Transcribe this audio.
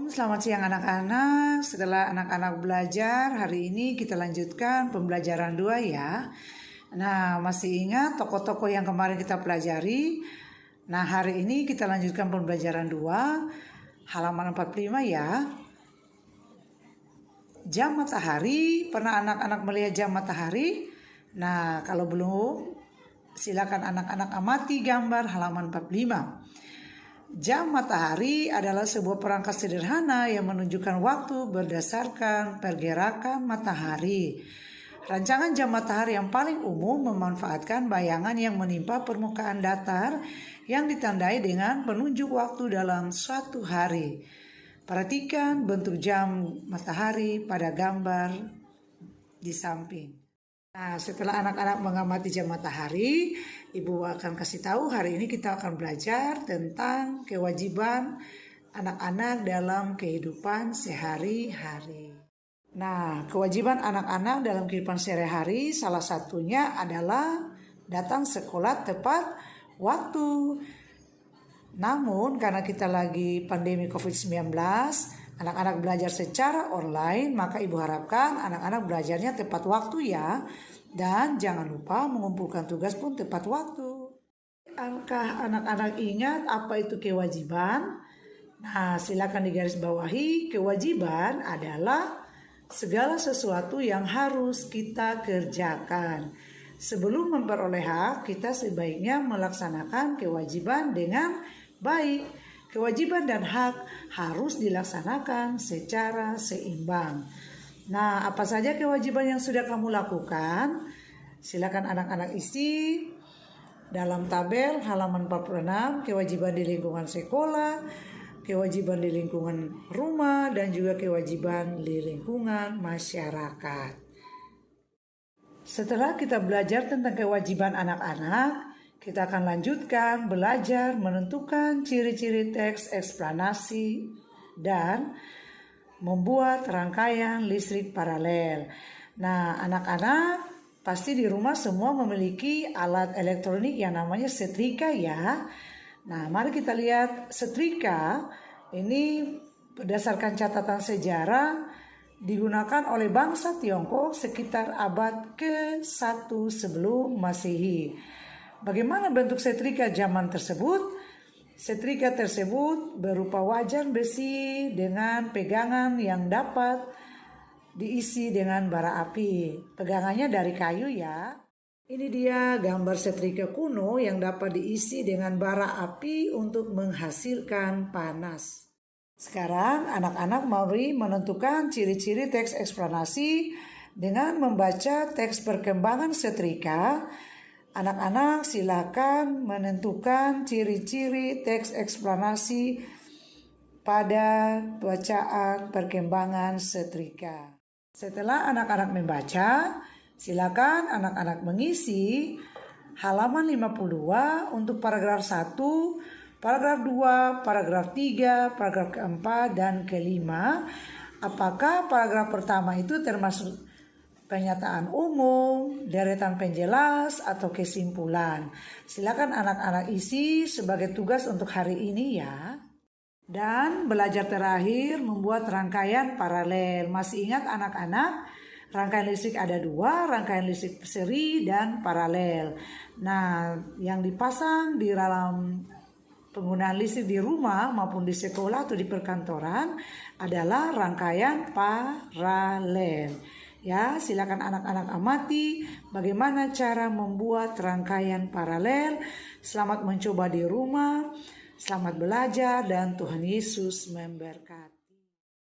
Selamat siang anak-anak. Setelah anak-anak belajar, hari ini kita lanjutkan pembelajaran 2 ya. Nah, masih ingat tokoh-tokoh yang kemarin kita pelajari? Nah, hari ini kita lanjutkan pembelajaran 2, halaman 45 ya. Jam matahari, pernah anak-anak melihat jam matahari? Nah, kalau belum, silakan anak-anak amati gambar halaman 45. Jam matahari adalah sebuah perangkat sederhana yang menunjukkan waktu berdasarkan pergerakan matahari. Rancangan jam matahari yang paling umum memanfaatkan bayangan yang menimpa permukaan datar yang ditandai dengan penunjuk waktu dalam suatu hari. Perhatikan bentuk jam matahari pada gambar di samping. Nah, setelah anak-anak mengamati jam matahari, Ibu akan kasih tahu hari ini kita akan belajar tentang kewajiban anak-anak dalam kehidupan sehari-hari. Nah, kewajiban anak-anak dalam kehidupan sehari-hari salah satunya adalah datang sekolah tepat waktu. Namun karena kita lagi pandemi COVID-19, anak-anak belajar secara online, maka Ibu harapkan anak-anak belajarnya tepat waktu ya. Dan jangan lupa mengumpulkan tugas pun tepat waktu. Apakah anak-anak ingat apa itu kewajiban? Nah, silakan digarisbawahi. Kewajiban adalah segala sesuatu yang harus kita kerjakan. Sebelum memperoleh hak, kita sebaiknya melaksanakan kewajiban dengan baik. Kewajiban dan hak harus dilaksanakan secara seimbang. Nah, apa saja kewajiban yang sudah kamu lakukan? Silakan anak-anak isi dalam tabel halaman 46, kewajiban di lingkungan sekolah, kewajiban di lingkungan rumah, dan juga kewajiban di lingkungan masyarakat. Setelah kita belajar tentang kewajiban anak-anak, kita akan lanjutkan belajar menentukan ciri-ciri teks eksplanasi dan membuat rangkaian listrik paralel. Nah, anak-anak pasti di rumah semua memiliki alat elektronik yang namanya setrika ya. Nah, mari kita lihat setrika. Ini berdasarkan catatan sejarah digunakan oleh bangsa Tiongkok sekitar abad ke-1 sebelum Masehi. Bagaimana bentuk setrika zaman tersebut? Setrika tersebut berupa wajan besi dengan pegangan yang dapat diisi dengan bara api. Pegangannya dari kayu ya. Ini dia gambar setrika kuno yang dapat diisi dengan bara api untuk menghasilkan panas. Sekarang anak-anak mari menentukan ciri-ciri teks eksplanasi dengan membaca teks perkembangan setrika. Anak-anak silakan menentukan ciri-ciri teks eksplanasi pada bacaan perkembangan setrika. Setelah anak-anak membaca, silakan anak-anak mengisi halaman 52 untuk paragraf 1, paragraf 2, paragraf 3, paragraf keempat, dan kelima. Apakah paragraf pertama itu termasuk pernyataan umum, deretan penjelas, atau kesimpulan? Silakan anak-anak isi sebagai tugas untuk hari ini ya. Dan belajar terakhir membuat rangkaian paralel. Masih ingat anak-anak? Rangkaian listrik ada 2, rangkaian listrik seri dan paralel. Nah, yang dipasang di dalam penggunaan listrik di rumah maupun di sekolah atau di perkantoran adalah rangkaian paralel. Ya, silakan anak-anak amati bagaimana cara membuat rangkaian paralel. Selamat mencoba di rumah, selamat belajar, dan Tuhan Yesus memberkati.